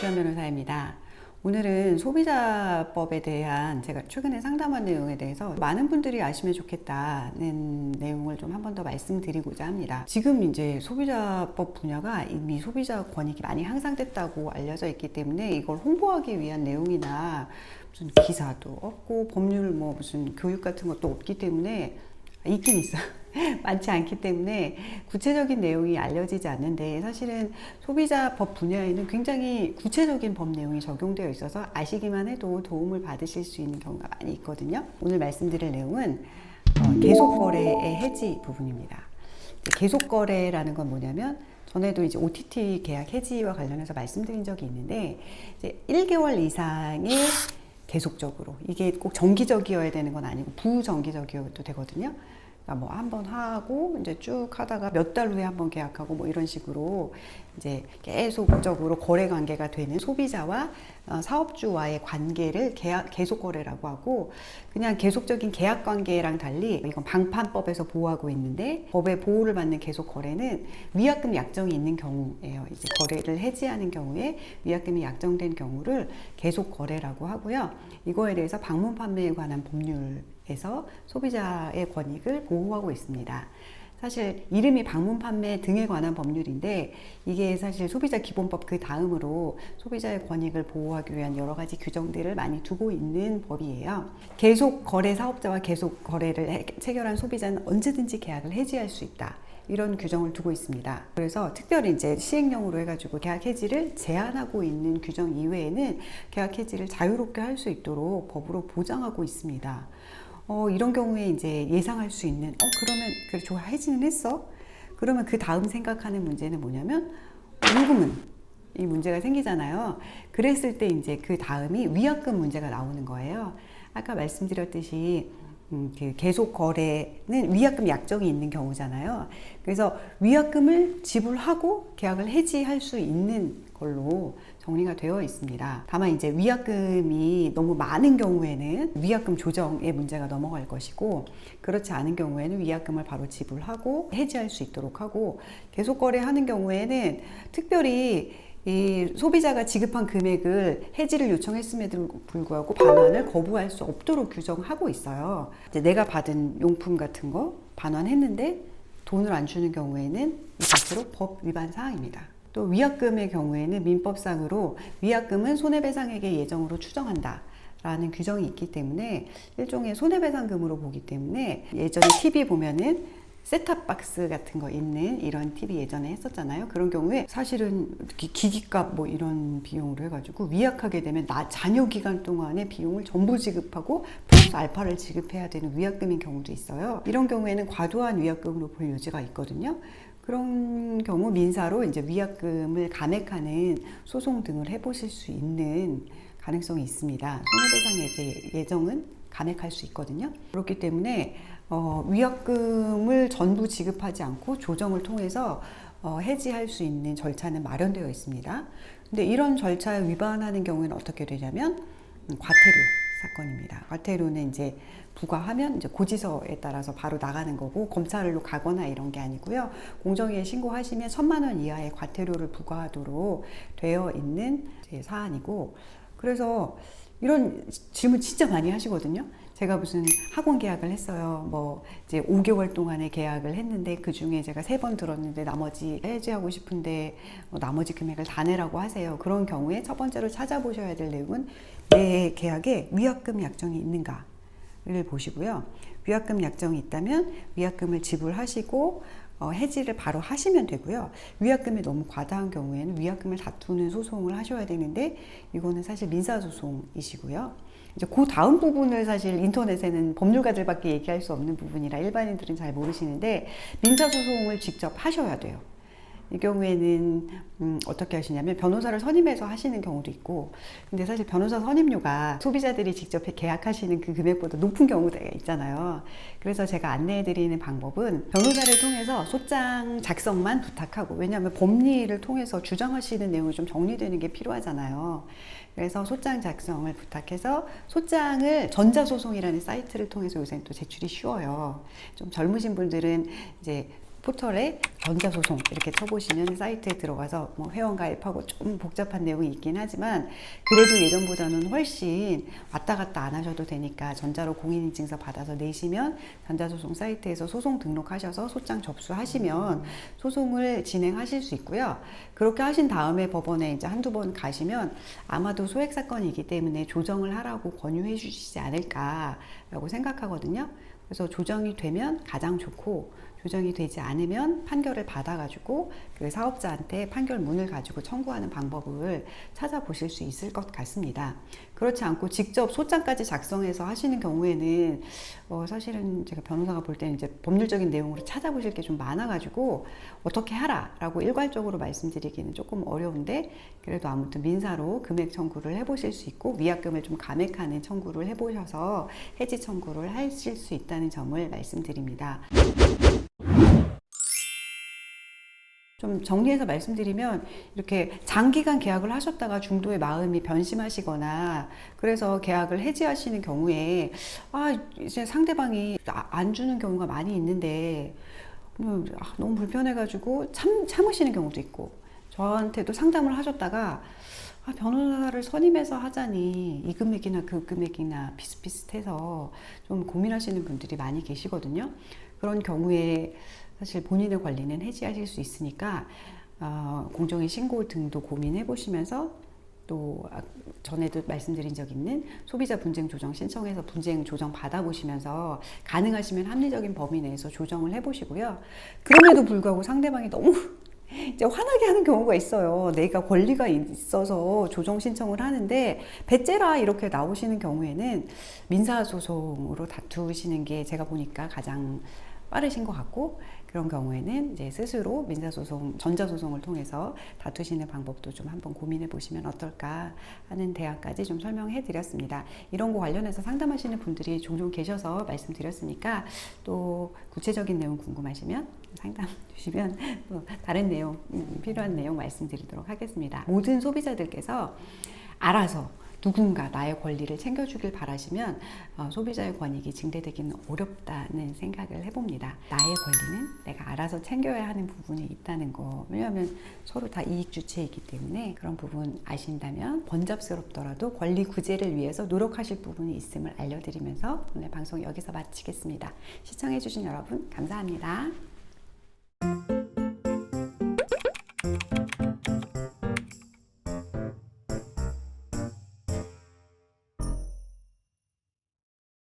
박지원 변호사입니다. 오늘은 소비자법에 대한 제가 최근에 상담한 내용에 대해서 많은 분들이 아시면 좋겠다는 내용을 좀 한 번 더 말씀드리고자 합니다. 지금 이제 소비자법 분야가 이미 소비자 권익이 많이 향상됐다고 알려져 있기 때문에 이걸 홍보하기 위한 내용이나 무슨 기사도 없고 법률 뭐 무슨 교육 같은 것도 없기 때문에 있긴 있어요. 많지 않기 때문에 구체적인 내용이 알려지지 않는데 사실은 소비자법 분야에는 굉장히 구체적인 법 내용이 적용되어 있어서 아시기만 해도 도움을 받으실 수 있는 경우가 많이 있거든요. 오늘 말씀드릴 내용은 계속거래의 해지 부분입니다. 계속거래라는 건 뭐냐면 전에도 이제 OTT 계약 해지와 관련해서 말씀드린 적이 있는데 이제 1개월 이상의 계속적으로 이게 꼭 정기적이어야 되는 건 아니고 부정기적이어도 되거든요. 그러니까 뭐 한 번 하고 이제 쭉 하다가 몇 달 후에 한 번 계약하고 뭐 이런 식으로 이제 계속적으로 거래 관계가 되는 소비자와 사업주와의 관계를 계속 거래라고 하고, 그냥 계속적인 계약 관계랑 달리 이건 방판법에서 보호하고 있는데 법의 보호를 받는 계속 거래는 위약금 약정이 있는 경우예요. 이제 거래를 해지하는 경우에 위약금이 약정된 경우를 계속 거래라고 하고요. 이거에 대해서 방문 판매에 관한 법률에서 소비자의 권익을 보호하고 있습니다. 사실 이름이 방문 판매 등에 관한 법률인데 이게 사실 소비자 기본법 그 다음으로 소비자의 권익을 보호하기 위한 여러 가지 규정들을 많이 두고 있는 법이에요. 계속 거래 사업자와 계속 거래를 체결한 소비자는 언제든지 계약을 해지할 수 있다. 이런 규정을 두고 있습니다. 그래서 특별히 이제 시행령으로 해가지고 계약 해지를 제한하고 있는 규정 이외에는 계약 해지를 자유롭게 할 수 있도록 법으로 보장하고 있습니다. 이런 경우에 이제 예상할 수 있는, 그러면, 그래, 좋아, 해지는 했어? 그러면 그 다음 생각하는 문제는 뭐냐면, 요금은, 이 문제가 생기잖아요. 그랬을 때 이제 그 다음이 위약금 문제가 나오는 거예요. 아까 말씀드렸듯이, 그 계속 거래는 위약금 약정이 있는 경우잖아요. 그래서 위약금을 지불하고 계약을 해지할 수 있는 걸로 정리가 되어 있습니다. 다만 이제 위약금이 너무 많은 경우에는 위약금 조정의 문제가 넘어갈 것이고, 그렇지 않은 경우에는 위약금을 바로 지불하고 해지할 수 있도록 하고, 계속 거래하는 경우에는 특별히 이 소비자가 지급한 금액을 해지를 요청했음에도 불구하고 반환을 거부할 수 없도록 규정하고 있어요. 이제 내가 받은 용품 같은 거 반환했는데 돈을 안 주는 경우에는 이것으로 법 위반 사항입니다. 또 위약금의 경우에는 민법상으로 위약금은 손해배상액의 예정으로 추정한다 라는 규정이 있기 때문에 일종의 손해배상금으로 보기 때문에, 예전에 TV 보면은 셋탑박스 같은 거 있는 이런 TV 예전에 했었잖아요. 그런 경우에 사실은 기기값 뭐 이런 비용으로 해가지고 위약하게 되면 잔여 기간 동안의 비용을 전부 지급하고 플러스 알파를 지급해야 되는 위약금인 경우도 있어요. 이런 경우에는 과도한 위약금으로 볼 여지가 있거든요. 그런 경우 민사로 이제 위약금을 감액하는 소송 등을 해보실 수 있는 가능성이 있습니다. 손해배상액의 예정은 감액할 수 있거든요. 그렇기 때문에 위약금을 전부 지급하지 않고 조정을 통해서 해지할 수 있는 절차는 마련되어 있습니다. 근데 이런 절차에 위반하는 경우에는 어떻게 되냐면 과태료 사건입니다. 과태료는 이제 부과하면 이제 고지서에 따라서 바로 나가는 거고, 검찰로 가거나 이런 게 아니고요. 공정위에 신고하시면 1,000만 원 이하의 과태료를 부과하도록 되어 있는 사안이고, 그래서 이런 질문 진짜 많이 하시거든요. 제가 무슨 학원 계약을 했어요. 뭐 이제 5개월 동안의 계약을 했는데 그 중에 제가 3번 들었는데 나머지 해지하고 싶은데 나머지 금액을 다 내라고 하세요. 그런 경우에 첫 번째로 찾아보셔야 될 내용은 내 계약에 위약금 약정이 있는가를 보시고요. 위약금 약정이 있다면 위약금을 지불하시고 해지를 바로 하시면 되고요. 위약금이 너무 과다한 경우에는 위약금을 다투는 소송을 하셔야 되는데 이거는 사실 민사소송이시고요. 이제 그 다음 부분을 사실 인터넷에는 법률가들밖에 얘기할 수 없는 부분이라 일반인들은 잘 모르시는데, 민사소송을 직접 하셔야 돼요. 이 경우에는 어떻게 하시냐면 변호사를 선임해서 하시는 경우도 있고, 근데 사실 변호사 선임료가 소비자들이 직접 계약하시는 그 금액보다 높은 경우가 있잖아요. 그래서 제가 안내해드리는 방법은 변호사를 통해서 소장 작성만 부탁하고, 왜냐하면 법리를 통해서 주장하시는 내용이 좀 정리되는 게 필요하잖아요. 그래서 소장 작성을 부탁해서 소장을 전자소송이라는 사이트를 통해서 요새는 또 제출이 쉬워요. 좀 젊으신 분들은 이제 포털에 전자소송 이렇게 쳐보시면 사이트에 들어가서 뭐 회원가입하고 좀 복잡한 내용이 있긴 하지만 그래도 예전보다는 훨씬 왔다 갔다 안 하셔도 되니까 전자로 공인인증서 받아서 내시면 전자소송 사이트에서 소송 등록하셔서 소장 접수하시면 소송을 진행하실 수 있고요. 그렇게 하신 다음에 법원에 이제 한두 번 가시면 아마도 소액 사건이기 때문에 조정을 하라고 권유해 주시지 않을까라고 생각하거든요. 그래서 조정이 되면 가장 좋고 조정이 되지 않으면 판결을 받아가지고 그 사업자한테 판결문을 가지고 청구하는 방법을 찾아보실 수 있을 것 같습니다. 그렇지 않고 직접 소장까지 작성해서 하시는 경우에는 사실은 제가 변호사가 볼 때는 이제 법률적인 내용으로 찾아보실 게 좀 많아가지고 어떻게 하라라고 일괄적으로 말씀드리기는 조금 어려운데 그래도 아무튼 민사로 금액 청구를 해보실 수 있고 위약금을 좀 감액하는 청구를 해보셔서 해지 청구를 하실 수 있다는 점을 말씀드립니다. 좀 정리해서 말씀드리면 이렇게 장기간 계약을 하셨다가 중도에 마음이 변심하시거나 그래서 계약을 해지하시는 경우에 이제 상대방이 안 주는 경우가 많이 있는데 너무 불편해가지고 참으시는 경우도 있고 저한테도 상담을 하셨다가 변호사를 선임해서 하자니 이 금액이나 그 금액이나 비슷비슷해서 좀 고민하시는 분들이 많이 계시거든요. 그런 경우에 사실 본인의 권리는 해지하실 수 있으니까 공정의 신고 등도 고민해 보시면서 또 전에도 말씀드린 적 있는 소비자 분쟁 조정 신청해서 분쟁 조정 받아보시면서 가능하시면 합리적인 범위 내에서 조정을 해보시고요. 그럼에도 불구하고 상대방이 너무 이제 화나게 하는 경우가 있어요. 내가 권리가 있어서 조정 신청을 하는데 배째라 이렇게 나오시는 경우에는 민사소송으로 다투시는 게 제가 보니까 가장 빠르신 것 같고 그런 경우에는 이제 스스로 민사소송, 전자소송을 통해서 다투시는 방법도 좀 한번 고민해 보시면 어떨까 하는 대안까지 좀 설명해 드렸습니다. 이런 거 관련해서 상담하시는 분들이 종종 계셔서 말씀드렸으니까 또 구체적인 내용 궁금하시면 상담 주시면 또 다른 내용, 필요한 내용 말씀드리도록 하겠습니다. 모든 소비자들께서 알아서 누군가 나의 권리를 챙겨주길 바라시면 소비자의 권익이 증대되기는 어렵다는 생각을 해봅니다. 나의 권리는 내가 알아서 챙겨야 하는 부분이 있다는 거. 왜냐하면 서로 다 이익주체이기 때문에 그런 부분 아신다면 번잡스럽더라도 권리 구제를 위해서 노력하실 부분이 있음을 알려드리면서 오늘 방송 여기서 마치겠습니다. 시청해주신 여러분 감사합니다.